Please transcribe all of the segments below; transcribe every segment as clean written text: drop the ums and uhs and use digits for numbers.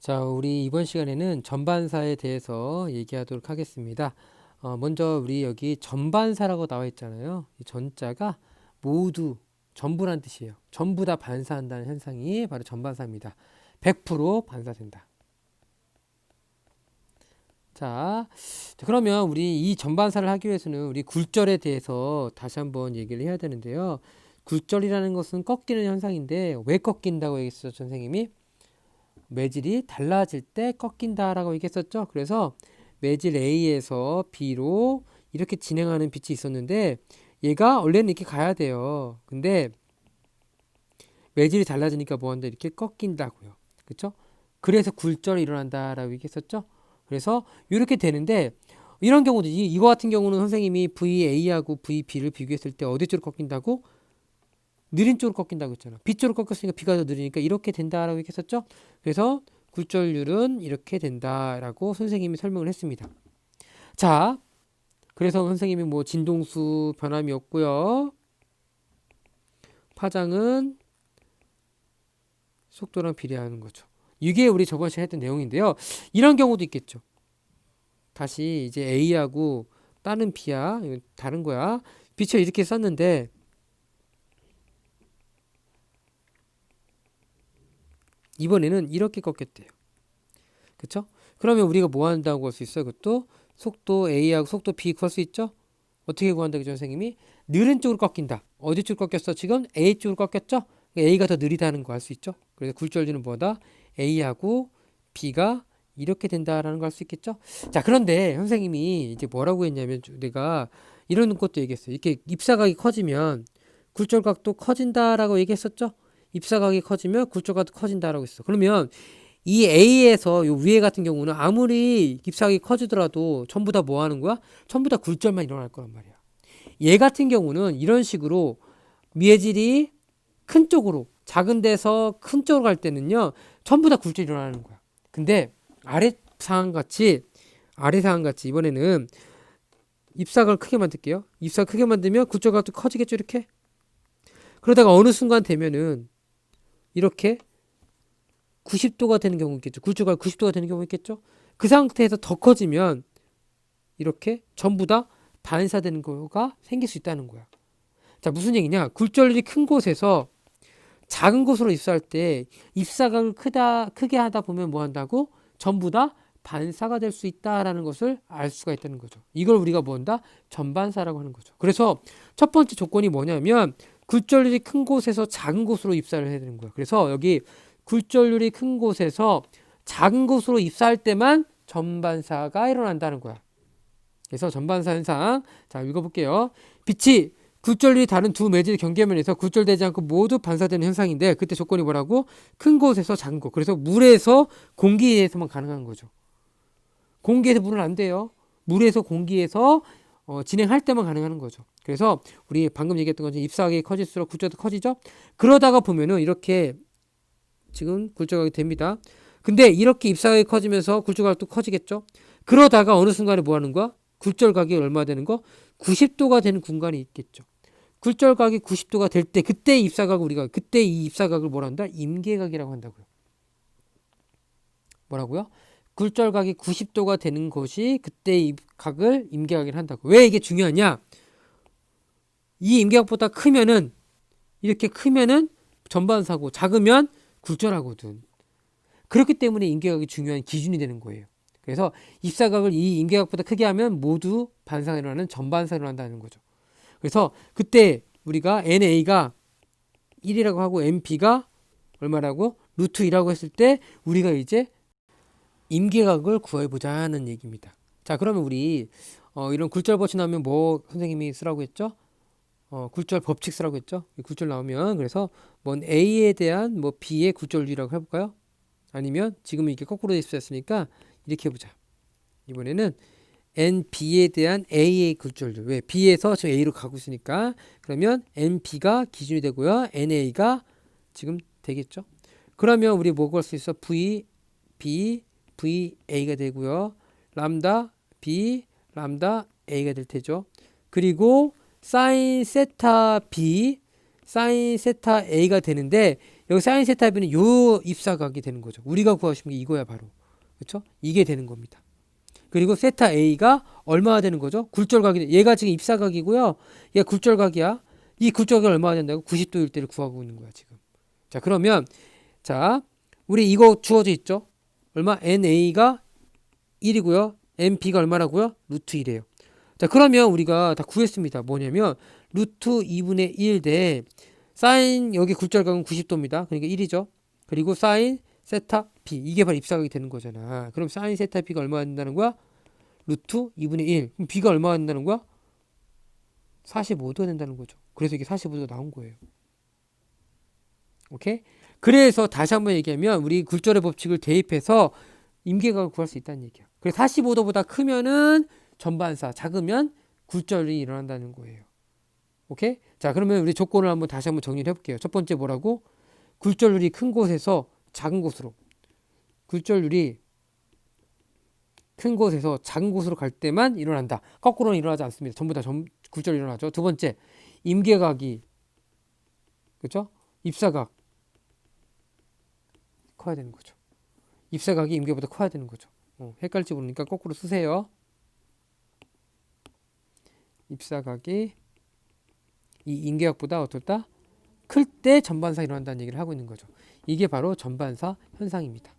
자, 우리 이번 시간에는 전반사에 대해서 얘기하도록 하겠습니다. 먼저 우리 여기 전반사라고 나와 있잖아요. 이 전자가 모두, 전부란 뜻이에요. 전부 다 반사한다는 현상이 바로 전반사입니다. 100% 반사된다. 자, 그러면 우리 이 전반사를 하기 위해서는 우리 굴절에 대해서 다시 한번 얘기를 해야 되는데요. 굴절이라는 것은 꺾이는 현상인데 왜 꺾인다고 얘기했었죠, 선생님이? 매질이 달라질 때 꺾인다라고 얘기했었죠. 그래서 매질 A에서 B로 이렇게 진행하는 빛이 있었는데 얘가 원래는 이렇게 가야 돼요. 근데 매질이 달라지니까 뭐한다 이렇게 꺾인다고요. 그렇죠? 그래서 굴절이 일어난다라고 얘기했었죠. 그래서 이렇게 되는데 이런 경우도 이거 같은 경우는 선생님이 VA하고 VB를 비교했을 때 어디 쪽으로 꺾인다고? 느린 쪽으로 꺾인다고 했잖아. B 쪽으로 꺾였으니까 B가 더 느리니까 이렇게 된다라고 얘기했었죠. 그래서 굴절률은 이렇게 된다라고 선생님이 설명을 했습니다. 자, 그래서 선생님이 뭐 진동수 변함이 없고요. 파장은 속도랑 비례하는 거죠. 이게 우리 저번 시간에 했던 내용인데요. 이런 경우도 있겠죠. 다시 이제 A하고 다른 B야. 이건 다른 거야. 빛을 이렇게 쐈는데 이번에는 이렇게 꺾였대요. 그쵸? 그러면 우리가 뭐 한다고 할 수 있어요? 그것도 속도 A하고 속도 B 구할 수 있죠? 어떻게 구한다고 했죠, 선생님이? 느린 쪽으로 꺾인다. 어디 쪽으로 꺾였어? 지금 A 쪽으로 꺾였죠? A가 더 느리다는 거 알 수 있죠? 그래서 굴절주는 뭐다? A하고 B가 이렇게 된다라는 거 알 수 있겠죠? 자, 그런데 선생님이 이제 뭐라고 했냐면 내가 이런 것도 얘기했어요. 이렇게 입사각이 커지면 굴절각도 커진다라고 얘기했었죠? 입사각이 커지면 굴절각도 커진다라고 했어. 그러면 이 A에서 요 위에 같은 경우는 아무리 깁스하기 커지더라도 전부 다 뭐 하는 거야? 전부 다 굴절만 일어날 거란 말이야. 얘 같은 경우는 이런 식으로 미해질이 큰 쪽으로 작은 데서 큰 쪽으로 갈 때는요 전부 다 굴절이 일어나는 거야. 근데 아래 상황 같이 이번에는 입사각을 크게 만들게요. 입사각 크게 만들면 굴절각도 커지겠죠, 이렇게. 그러다가 어느 순간 되면은 이렇게 90도가 되는 경우 있겠죠. 굴절각 90도가 되는 경우 있겠죠. 그 상태에서 더 커지면 이렇게 전부 다 반사되는 거가 생길 수 있다는 거야. 자, 무슨 얘기냐? 굴절률이 큰 곳에서 작은 곳으로 입사할 때 입사각을 크게 하다 보면 뭐 한다고? 전부 다 반사가 될 수 있다라는 것을 알 수가 있다는 거죠. 이걸 우리가 뭐 한다? 전반사라고 하는 거죠. 그래서 첫 번째 조건이 뭐냐면 굴절률이 큰 곳에서 작은 곳으로 입사를 해야 되는 거야. 그래서 여기 굴절률이 큰 곳에서 작은 곳으로 입사할 때만 전반사가 일어난다는 거야. 그래서 전반사 현상, 자 읽어볼게요. 빛이 굴절률이 다른 두 매질 경계면에서 굴절되지 않고 모두 반사되는 현상인데 그때 조건이 뭐라고? 큰 곳에서 작은 곳. 그래서 물에서 공기에서만 가능한 거죠. 공기에서 물은 안 돼요. 물에서 공기에서 진행할 때만 가능한 거죠. 그래서 우리 방금 얘기했던 것처럼 입사각이 커질수록 굴절도 커지죠. 그러다가 보면은 이렇게 지금 굴절각이 됩니다. 근데 이렇게 입사각이 커지면서 굴절각도 커지겠죠. 그러다가 어느 순간에 뭐 하는 거야? 굴절각이 얼마 되는 거? 90도가 되는 공간이 있겠죠. 굴절각이 90도가 될 때 그때 입사각 우리가 그때 이 입사각을 뭐라 한다? 임계각이라고 한다고요. 뭐라고요? 굴절각이 90도가 되는 것이 그때 이 각을 임계각이라 한다고. 왜 이게 중요하냐? 이 임계각보다 크면은 이렇게 크면은 전반사고 작으면 굴절하거든. 그렇기 때문에 임계각이 중요한 기준이 되는 거예요. 그래서 입사각을 이 임계각보다 크게 하면 모두 반사가 일어나는 전반사가 일어난다는 거죠. 그래서 그때 우리가 NA가 1이라고 하고 NP가 얼마라고? 루트 2라고 했을 때 우리가 이제 임계각을 구해보자는 얘기입니다. 자, 그러면 우리 이런 굴절 법칙 나오면 뭐 선생님이 쓰라고 했죠? 굴절 법칙 쓰라고 했죠? 굴절 나오면 그래서 뭐 A에 대한 뭐 B의 굴절률이라고 해볼까요? 아니면 지금 이렇게 거꾸로 있었으니까 이렇게 해보자. 이번에는 NB에 대한 A의 굴절률. 왜? B에서 지금 A로 가고 있으니까 그러면 NB가 기준이 되고요. NA가 지금 되겠죠. 그러면 우리 뭐 구할 수 있어? V, B, VA가 되고요. 람다 B, 람다 A가 될 테죠. 그리고 사인 세타 B, 사인 세타 A가 되는데 여기 사인 세타 B는 요 입사각이 되는 거죠. 우리가 구하고 싶은 게 이거야 바로. 그렇죠? 이게 되는 겁니다. 그리고 세타 A가 얼마나 되는 거죠? 굴절각이 얘가 지금 입사각이고요. 얘가 굴절각이야. 이 굴절각이 얼마나 된다고? 90도일 때를 구하고 있는 거야 지금. 자 그러면 자 우리 이거 주어져 있죠? 얼마? NA가 1이고요. NB가 얼마라고요? 루트 1이에요. 자 그러면 우리가 다 구했습니다. 뭐냐면 루트 2분의 1 대 사인 여기 굴절각은 90도입니다. 그러니까 1이죠. 그리고 사인 세타 B 이게 바로 입사각이 되는 거잖아. 그럼 사인 세타 B가 얼마나 된다는 거야? 루트 2분의 1. 그럼 B가 얼마나 된다는 거야? 45도가 된다는 거죠. 그래서 이게 45도가 나온 거예요. 오케이? 그래서 다시 한번 얘기하면 우리 굴절의 법칙을 대입해서 임계각을 구할 수 있다는 얘기야. 그래서 45도보다 크면은 전반사, 작으면 굴절이 일어난다는 거예요. 오케이? 자, 그러면 우리 조건을 한번 다시 한번 정리를 해볼게요. 첫 번째 뭐라고? 굴절률이 큰 곳에서 작은 곳으로. 굴절률이 큰 곳에서 작은 곳으로 갈 때만 일어난다. 거꾸로는 일어나지 않습니다. 전부 다 굴절이 일어나죠. 두 번째, 임계각이 그렇죠? 입사각 커야 되는 거죠. 입사각이 임계보다 커야 되는 거죠. 헷갈릴지 모르니까 거꾸로 쓰세요. 입사각이 이 임계각보다 어떨다? 클 때 전반사 일어난다는 얘기를 하고 있는 거죠. 이게 바로 전반사 현상입니다.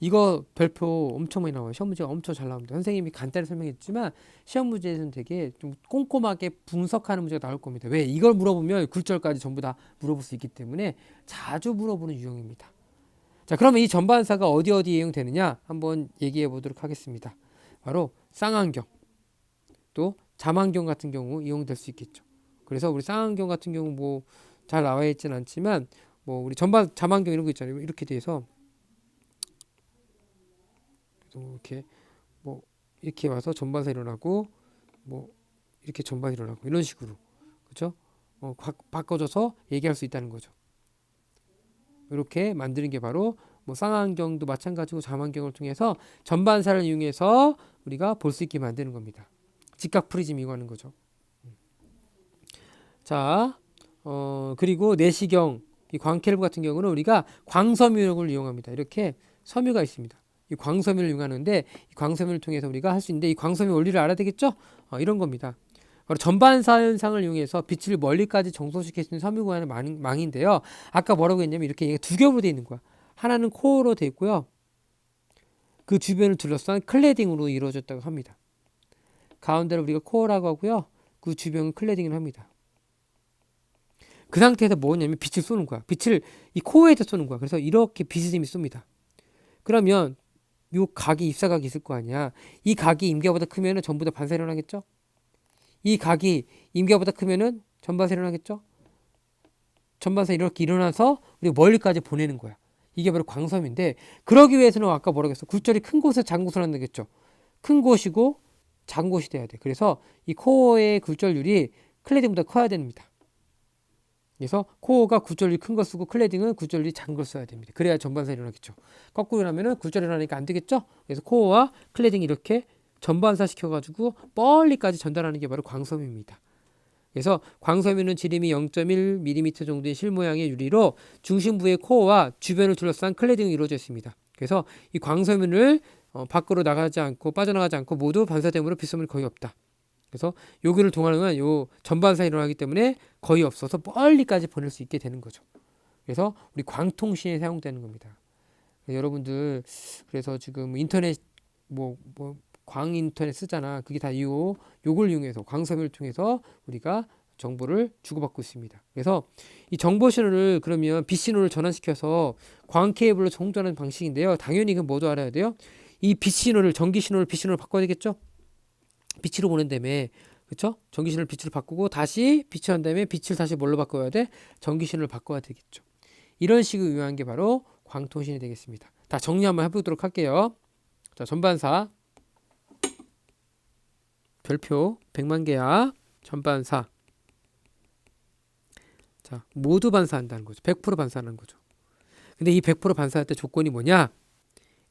이거 별표 엄청 많이 나와요. 시험 문제가 엄청 잘 나옵니다. 선생님이 간단히 설명했지만 시험 문제에서는 되게 좀 꼼꼼하게 분석하는 문제가 나올 겁니다. 왜? 이걸 물어보면 굴절까지 전부 다 물어볼 수 있기 때문에 자주 물어보는 유형입니다. 자, 그러면 이 전반사가 어디에 이용되느냐 한번 얘기해 보도록 하겠습니다. 바로 쌍안경 또 잠안경 같은 경우 이용될 수 있겠죠. 그래서 우리 쌍안경 같은 경우 뭐 잘 나와 있지는 않지만 뭐 우리 잠안경 이런 거 있잖아요. 이렇게 돼서 이렇게 뭐 이렇게 와서 전반사 일어나고 뭐 이렇게 전반 일어나고 이런 식으로 그렇죠? 바꿔줘서 얘기할 수 있다는 거죠. 이렇게 만드는 게 바로 뭐 쌍안경도 마찬가지고 잠안경을 통해서 전반사를 이용해서 우리가 볼 수 있게 만드는 겁니다. 직각 프리즘 이용하는 거죠. 자, 그리고 내시경 이 광캐르브 같은 경우는 우리가 광섬유를 이용합니다. 이렇게 섬유가 있습니다. 이 광섬유를 이용하는데 이 광섬유를 통해서 우리가 할 수 있는데 이 광섬유 원리를 알아야 되겠죠? 이런 겁니다. 바로 전반사 현상을 이용해서 빛을 멀리까지 정소시킬 수 있는 섬유 구간의 망인데요. 아까 뭐라고 했냐면 이렇게 두 겹으로 되어 있는 거야. 하나는 코어로 되어 있고요. 그 주변을 둘러싼 클레딩으로 이루어졌다고 합니다. 가운데를 우리가 코어라고 하고요. 그 주변은 클레딩을 합니다. 그 상태에서 뭐냐면 빛을 쏘는 거야. 빛을 이 코어에서 쏘는 거야. 그래서 이렇게 비스듬히 쏩니다. 그러면 요 각이 입사각이 있을 거 아니야. 이 각이 임계보다 크면은 전부 다 반사 일어나겠죠? 이 각이 임계보다 크면은 전반사 일어나겠죠? 전반사 이렇게 일어나서 우리 멀리까지 보내는 거야. 이게 바로 광섬인데 그러기 위해서는 아까 뭐라고 했어? 굴절이 큰 곳에서 작은 곳으로 한다겠죠? 큰 곳이고 작은 곳이 돼야 돼. 그래서 이 코어의 굴절률이 클레딩보다 커야 됩니다. 그래서 코어가 굴절률이 큰 거 쓰고 클레딩은 굴절률이 작은 걸 써야 됩니다. 그래야 전반사 일어나겠죠. 거꾸로 일어나면 굴절이 일어나니까 안 되겠죠? 그래서 코어와 클레딩이 이렇게 전반사 시켜가지고 멀리까지 전달하는 게 바로 광섬유입니다. 그래서 광섬유는 지름이 0.1mm 정도의 실모양의 유리로 중심부의 코어와 주변을 둘러싼 클레딩이 이루어져 있습니다. 그래서 이 광섬유를 밖으로 나가지 않고 빠져나가지 않고 모두 반사됨으로 빛섬유는 거의 없다. 그래서 여기를 동하는 요 전반사 일어나기 때문에 거의 없어서 멀리까지 보낼 수 있게 되는 거죠. 그래서 우리 광통신에 사용되는 겁니다. 여러분들 그래서 지금 인터넷 광인터넷 쓰잖아. 그게 다 요걸 이용해서 광섬유를 통해서 우리가 정보를 주고받고 있습니다. 그래서 이 정보 신호를 그러면 빛 신호를 전환시켜서 광 케이블로 송전하는 방식인데요. 당연히 그 뭐도 알아야 돼요. 이 빛 신호를 전기 신호를 빛 신호로 바꿔야 되겠죠. 빛으로 보낸 다음에 그렇죠? 전기 신호를 빛으로 바꾸고 다시 빛이 한 다음에 빛을 다시 뭘로 바꿔야 돼? 전기 신호를 바꿔야 되겠죠. 이런 식으로 유효한 게 바로 광통신이 되겠습니다. 다 정리 한번 해보도록 할게요. 자, 전반사 별표 100만 개야. 전반사. 자, 모두 반사한다는 거죠. 100% 반사하는 거죠. 근데 이 100% 반사할 때 조건이 뭐냐?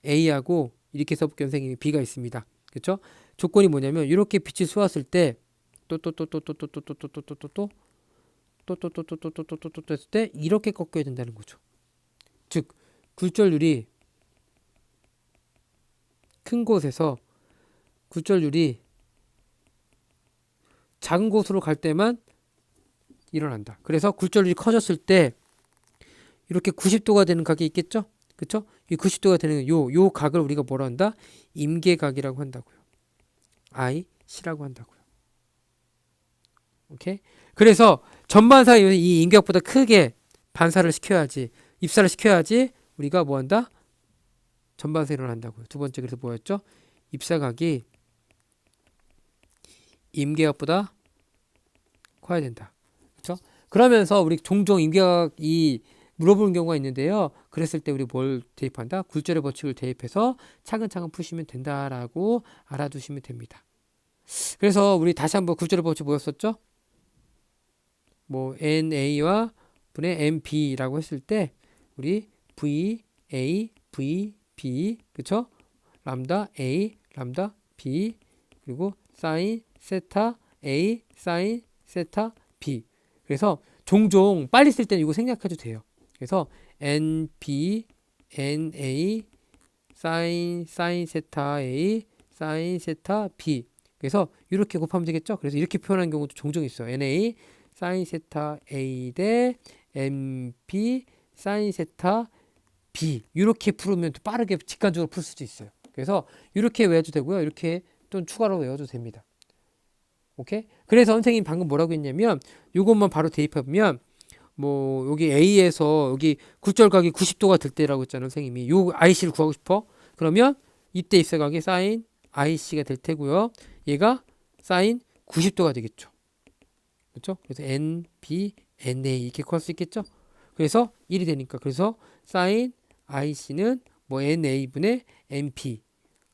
A하고 이렇게 써볼게요. 선생님이 B가 있습니다. 그렇죠? 조건이 뭐냐면 이렇게 빛이 쏘았을 때 또 또 했을 때 이렇게 꺾여야 된다는 거죠. 즉 굴절률이 큰 곳에서 굴절률이 작은 곳으로 갈 때만 일어난다. 그래서 굴절률이 커졌을 때 이렇게 90도가 되는 각이 있겠죠? 그쵸? 이 90도가 되는 요 각을 우리가 뭐라 한다? 임계각이라고 한다고요. IC라고 한다고요. 오케이? 그래서 전반사의 이 임계각보다 크게 반사를 시켜야지, 입사를 시켜야지 우리가 뭐 한다? 전반사 일어난다고요. 두 번째 그래서 뭐였죠? 입사각이 임계각보다 커야 된다. 그렇죠? 그러면서 우리 종종 임계각이 물어보는 경우가 있는데요. 그랬을 때 우리 뭘 대입한다? 굴절의 법칙을 대입해서 차근차근 푸시면 된다라고 알아두시면 됩니다. 그래서 우리 다시 한번 굴절의 법칙 뭐였었죠? 뭐 NA와 분의 MB라고 했을 때 우리 VA, VB 그쵸? 람다 A, 람다 B 그리고 사인 세타 A, 사인 세타 B. 그래서 종종 빨리 쓸 때는 이거 생략해도 돼요. 그래서 NB, NA, 사인 세타 A, 사인 세타 B. 그래서 이렇게 곱하면 되겠죠? 그래서 이렇게 표현하는 경우도 종종 있어요. NA, 사인 세타 A 대 NB, 사인 세타 B. 이렇게 풀으면 빠르게 직관적으로 풀 수도 있어요. 그래서 이렇게 외워도 되고요. 이렇게 또 추가로 외워도 됩니다. 오케이? 그래서 선생님 방금 뭐라고 했냐면 이것만 바로 대입하면 뭐 여기 A에서 여기 굴절각이 90도가 될 때라고 했잖아요. 선생님이 요 IC를 구하고 싶어. 그러면 이때 입사각이 사인 IC가 될 테고요. 얘가 사인 90도가 되겠죠. 그렇죠? 그래서 NB, NA 이렇게 구할 수 있겠죠? 그래서 1이 되니까 그래서 사인 IC는 뭐 NA분의 NP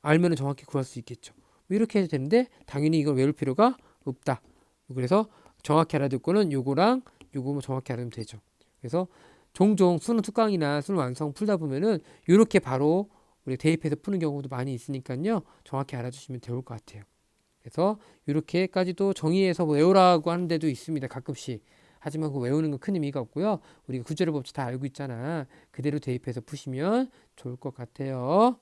알면은 정확히 구할 수 있겠죠. 이렇게 해도 되는데 당연히 이걸 외울 필요가 없다. 그래서 정확히 알아듣고는 요거랑 요거 정확히 알아두면 되죠. 그래서 종종 수능 특강이나 수능 완성 풀다 보면은 이렇게 바로 우리 대입해서 푸는 경우도 많이 있으니까요. 정확히 알아주시면 좋을 것 같아요. 그래서 이렇게까지도 정의해서 외우라고 하는 데도 있습니다. 가끔씩. 하지만 그 외우는 건 큰 의미가 없고요. 우리가 구조의 법칙 다 알고 있잖아. 그대로 대입해서 푸시면 좋을 것 같아요.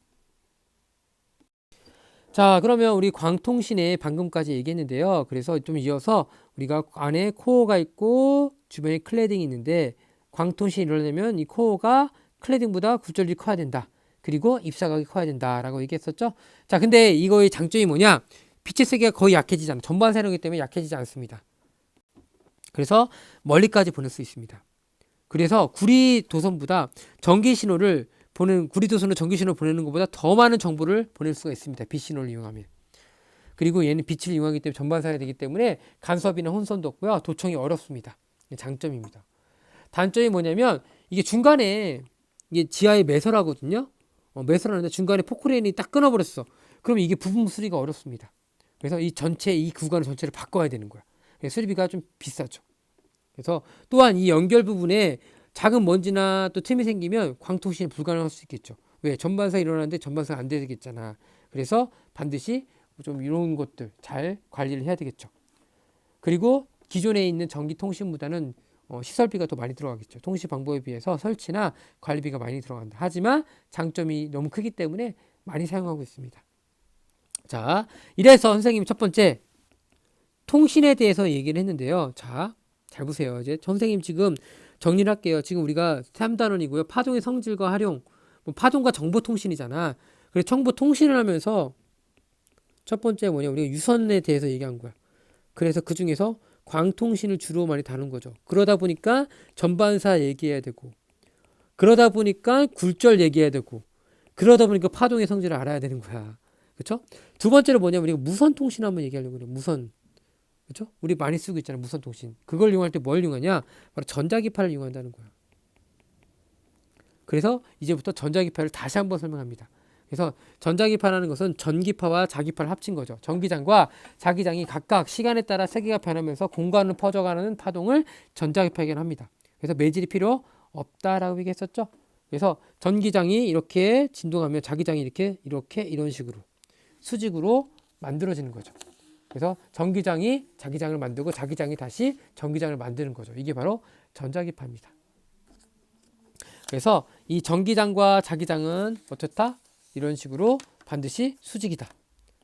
자, 그러면 우리 광통신에 방금까지 얘기했는데요. 그래서 좀 이어서 우리가 안에 코어가 있고 주변에 클레딩이 있는데 광통신이 일어나려면 이 코어가 클레딩보다 굴절이 커야 된다. 그리고 입사각이 커야 된다라고 얘기했었죠. 자, 근데 이거의 장점이 뭐냐? 빛의 세기가 거의 약해지지 않아. 전반 세력이기 때문에 약해지지 않습니다. 그래서 멀리까지 보낼 수 있습니다. 그래서 구리 도선보다 전기 신호를 구리 도선으로 전기 신호를 보내는 것보다 더 많은 정보를 보낼 수가 있습니다. 빛 신호를 이용하면. 그리고 얘는 빛을 이용하기 때문에 전반사가 되기 때문에 간섭이나 혼선도 없고요. 도청이 어렵습니다. 장점입니다. 단점이 뭐냐면 이게 중간에 이게 지하에 매설하거든요. 매설하는데 중간에 포크레인이 딱 끊어버렸어. 그러면 이게 부품 수리가 어렵습니다. 그래서 이 구간을 전체를 바꿔야 되는 거야. 수리비가 좀 비싸죠. 그래서 또한 이 연결 부분에 작은 먼지나 또 틈이 생기면 광통신이 불가능할 수 있겠죠. 왜? 전반사 일어나는데 전반사가 안 되겠잖아. 그래서 반드시 좀 이런 것들 잘 관리를 해야 되겠죠. 그리고 기존에 있는 전기통신보다는 시설비가 더 많이 들어가겠죠. 통신 방법에 비해서 설치나 관리비가 많이 들어간다. 하지만 장점이 너무 크기 때문에 많이 사용하고 있습니다. 자, 이래서 선생님이 첫 번째 통신에 대해서 얘기를 했는데요. 자, 잘 보세요. 이제 선생님 지금 정리를 할게요. 지금 우리가 3단원이고요. 파동의 성질과 활용. 뭐 파동과 정보통신이잖아. 그래서 정보통신을 하면서 첫 번째 뭐냐? 우리가 유선에 대해서 얘기한 거야. 그래서 그 중에서 광통신을 주로 많이 다룬 거죠. 그러다 보니까 전반사 얘기해야 되고, 그러다 보니까 굴절 얘기해야 되고, 그러다 보니까 파동의 성질을 알아야 되는 거야. 그렇죠? 두 번째로 뭐냐면 우리가 무선 통신 한번 얘기하려고 그래요. 무선. 그렇죠? 우리 많이 쓰고 있잖아요. 무선 통신. 그걸 이용할 때 뭘 이용하냐? 바로 전자기파를 이용한다는 거야. 그래서 이제부터 전자기파를 다시 한번 설명합니다. 그래서 전자기파라는 것은 전기파와 자기파를 합친 거죠. 전기장과 자기장이 각각 시간에 따라 세기가 변하면서 공간을 퍼져가는 파동을 전자기파라고 합니다. 그래서 매질이 필요 없다라고 얘기했었죠. 그래서 전기장이 이렇게 진동하면 자기장이 이렇게 이런 식으로 수직으로 만들어지는 거죠. 그래서 전기장이 자기장을 만들고 자기장이 다시 전기장을 만드는 거죠. 이게 바로 전자기파입니다. 그래서 이 전기장과 자기장은 어떻다? 이런 식으로 반드시 수직이다.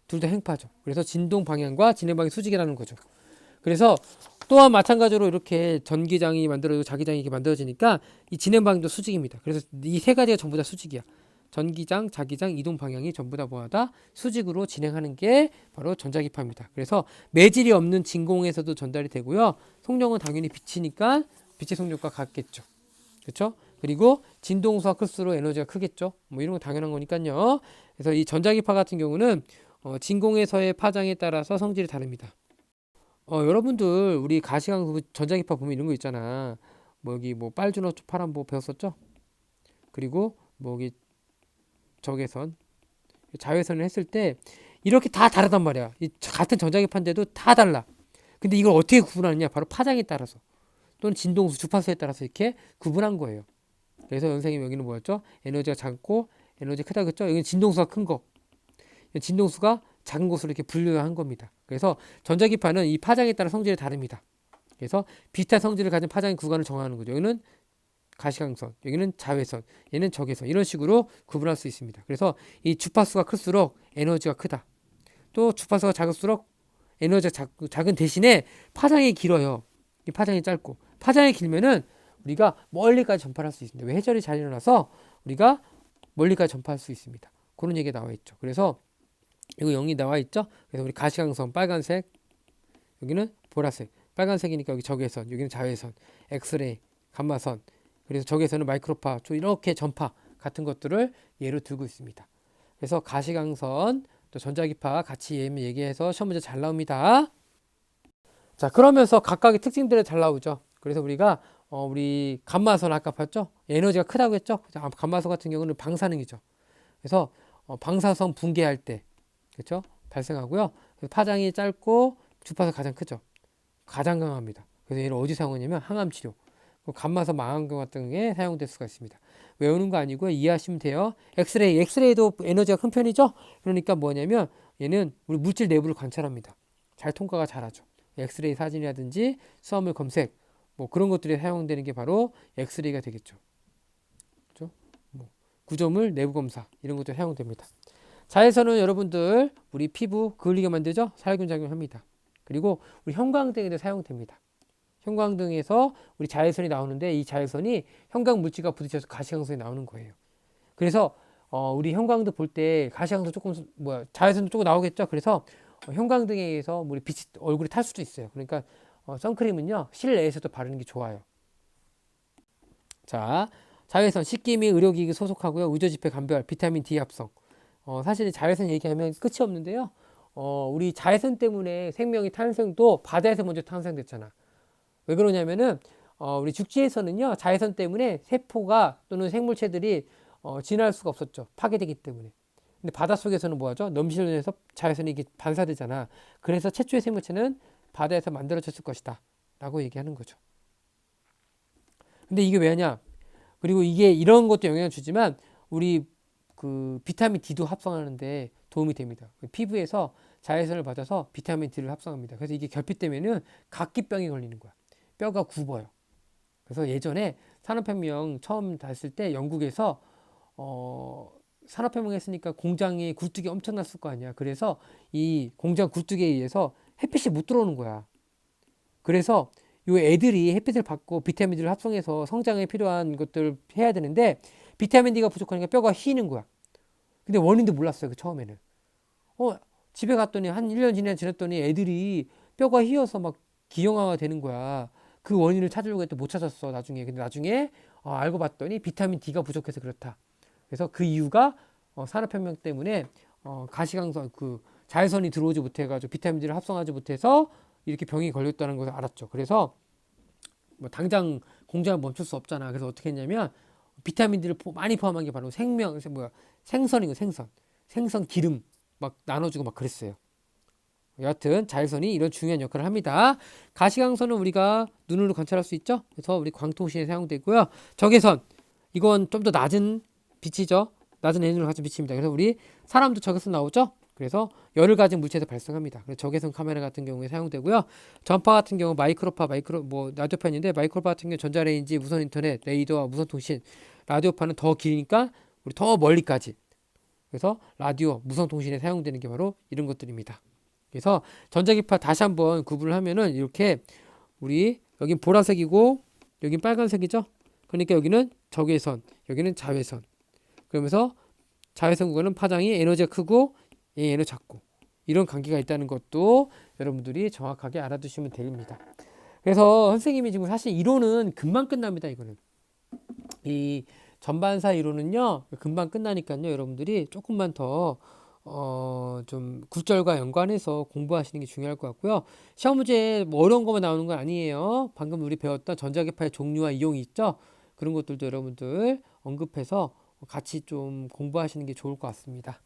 둘 다 행파죠. 그래서 진동 방향과 진행 방향이 수직이라는 거죠. 그래서 또한 마찬가지로 이렇게 전기장이 만들어지고 자기장이 이렇게 만들어지니까 이 진행 방향도 수직입니다. 그래서 이 세 가지가 전부 다 수직이야. 전기장, 자기장, 이동 방향이 전부 다 뭐하다? 수직으로 진행하는 게 바로 전자기파입니다. 그래서 매질이 없는 진공에서도 전달이 되고요. 속력은 당연히 빛이니까 빛의 속력과 같겠죠. 그렇죠? 그리고 진동수가 클수록 에너지가 크겠죠. 뭐 이런 거 당연한 거니까요. 그래서 이 전자기파 같은 경우는 진공에서의 파장에 따라서 성질이 다릅니다. 여러분들 우리 가시광 전자기파 보면 이런 거 있잖아. 뭐 여기 뭐 빨주노초 파란보 배웠었죠? 그리고 뭐 여기 적외선, 자외선을 했을 때 이렇게 다 다르단 말이야. 이 같은 전자기파인데도 다 달라. 근데 이걸 어떻게 구분하느냐? 바로 파장에 따라서 또는 진동수, 주파수에 따라서 이렇게 구분한 거예요. 그래서 선생님 여기는 뭐였죠? 에너지가 작고 에너지 크다 그랬죠? 여기는 진동수가 큰 거. 진동수가 작은 것으로 이렇게 분류한 겁니다. 그래서 전자기파는 이 파장에 따라 성질이 다릅니다. 그래서 비슷한 성질을 가진 파장의 구간을 정하는 거죠. 여기는 가시광선, 여기는 자외선, 얘는 적외선 이런 식으로 구분할 수 있습니다. 그래서 이 주파수가 클수록 에너지가 크다. 또 주파수가 작을수록 에너지가 작은 대신에 파장이 길어요. 이 파장이 짧고 파장이 길면은 우리가 멀리까지 전파할 수 있습니다. 왜 회절이 잘 일어나서 우리가 멀리까지 전파할 수 있습니다. 그런 얘기가 나와 있죠. 그래서 이거 0이 나와 있죠. 그래서 우리 가시광선 빨간색, 여기는 보라색. 빨간색이니까 여기 적외선, 여기는 자외선, 엑스레이, 감마선. 그래서 적외선은 마이크로파, 이렇게 전파 같은 것들을 예로 들고 있습니다. 그래서 가시광선, 또 전자기파 같이 얘기해서 시험 문제 잘 나옵니다. 자, 그러면서 각각의 특징들이 잘 나오죠. 그래서 우리가 우리 감마선 아까 봤죠? 에너지가 크다고 했죠? 감마선 같은 경우는 방사능이죠. 그래서 방사선 붕괴할 때 그렇죠? 발생하고요. 파장이 짧고 주파수가 가장 크죠. 가장 강합니다. 그래서 얘를 어디 사용하냐면 항암 치료, 감마선 망원경 같은 게 사용될 수가 있습니다. 외우는 거 아니고요. 이해하시면 돼요. 엑스레이도 에너지가 큰 편이죠. 그러니까 뭐냐면 얘는 우리 물질 내부를 관찰합니다. 잘 통과가 잘하죠. 엑스레이 사진이라든지 수화물 검색 뭐 그런 것들이 사용되는 게 바로 엑스레이가 되겠죠. 그렇죠? 뭐 구조물 내부 검사 이런 것도 사용됩니다. 자외선은 여러분들 우리 피부 그을리게 만들죠. 살균 작용합니다. 그리고 우리 형광등에도 사용됩니다. 형광등에서 우리 자외선이 나오는데 이 자외선이 형광 물질과 부딪혀서 가시광선이 나오는 거예요. 그래서 우리 형광등 볼 때 가시광선 조금 자외선도 조금 나오겠죠. 그래서 형광등에 의해서 우리 빛이 얼굴에 탈 수도 있어요. 그러니까 선크림은요 실내에서도 바르는 게 좋아요. 자, 자외선 식기 및 의료기기 소속하고요. 의조지폐 감별, 비타민 D 합성. 사실 자외선 얘기하면 끝이 없는데요. 우리 자외선 때문에 생명이 탄생도 바다에서 먼저 탄생됐잖아. 왜 그러냐면은 우리 죽지에서는요 자외선 때문에 세포가 또는 생물체들이 진화할 수가 없었죠. 파괴되기 때문에. 근데 바닷속에서는 뭐하죠? 넘실면서 자외선이 이게 반사되잖아. 그래서 최초의 생물체는 바다에서 만들어졌을 것이다 라고 얘기하는 거죠. 근데 이게 왜냐? 그리고 이게 이런 것도 영향을 주지만 우리 그 비타민 D도 합성하는데 도움이 됩니다. 피부에서 자외선을 받아서 비타민 D를 합성합니다. 그래서 이게 결핍되면은 각기병이 걸리는 거야. 뼈가 굽어요. 그래서 예전에 산업혁명 처음 됐을 때 영국에서 산업혁명 했으니까 공장에 굴뚝이 엄청났을 거 아니야. 그래서 이 공장 굴뚝에 의해서 햇빛이 못 들어오는 거야. 그래서 요 애들이 햇빛을 받고 비타민 D를 합성해서 성장에 필요한 것들을 해야 되는데 비타민 D가 부족하니까 뼈가 휘는 거야. 근데 원인도 몰랐어요. 그 처음에는. 집에 갔더니 한 1년 지났더니 애들이 뼈가 휘어서 막 기형아가 되는 거야. 그 원인을 찾으려고 했더니 못 찾았어. 나중에. 근데 나중에 알고 봤더니 비타민 D가 부족해서 그렇다. 그래서 그 이유가 산업혁명 때문에 가시광선 그 자외선이 들어오지 못해가지고 비타민 D를 합성하지 못해서 이렇게 병이 걸렸다는 것을 알았죠. 그래서 뭐 당장 공장을 멈출 수 없잖아. 그래서 어떻게 했냐면 비타민들을 많이 포함한 게 바로 생선이고 생선 기름 막 나눠주고 막 그랬어요. 여하튼 자외선이 이런 중요한 역할을 합니다. 가시광선은 우리가 눈으로 관찰할 수 있죠. 그래서 우리 광통시에 사용되고요. 적외선 이건 좀 더 낮은 빛이죠. 낮은 에너지를 가진 빛입니다. 그래서 우리 사람도 적외선 나오죠. 그래서 열을 가진 물체에서 발생합니다. 그래서 적외선 카메라 같은 경우에 사용되고요. 전파 같은 경우 마이크로파, 뭐 라디오판인데 마이크로파 같은 경우 전자레인지, 무선 인터넷, 레이더와 무선 통신, 라디오판은 더 기니까 우리 더 멀리까지. 그래서 라디오, 무선 통신에 사용되는 게 바로 이런 것들입니다. 그래서 전자기파 다시 한번 구분을 하면은 이렇게 우리 여긴 보라색이고 여긴 빨간색이죠. 그러니까 여기는 적외선, 여기는 자외선. 그러면서 자외선 구간은 파장이 에너지가 크고 얘는 작고 이런 관계가 있다는 것도 여러분들이 정확하게 알아두시면 됩니다. 그래서 선생님이 지금 사실 이론은 금방 끝납니다. 이거는 이 전반사 이론은요 금방 끝나니까요 여러분들이 조금만 더 좀 구절과 연관해서 공부하시는 게 중요할 것 같고요. 시험 문제 뭐 어려운 것만 나오는 건 아니에요. 방금 우리 배웠던 전자기파의 종류와 이용이 있죠. 그런 것들도 여러분들 언급해서 같이 좀 공부하시는 게 좋을 것 같습니다.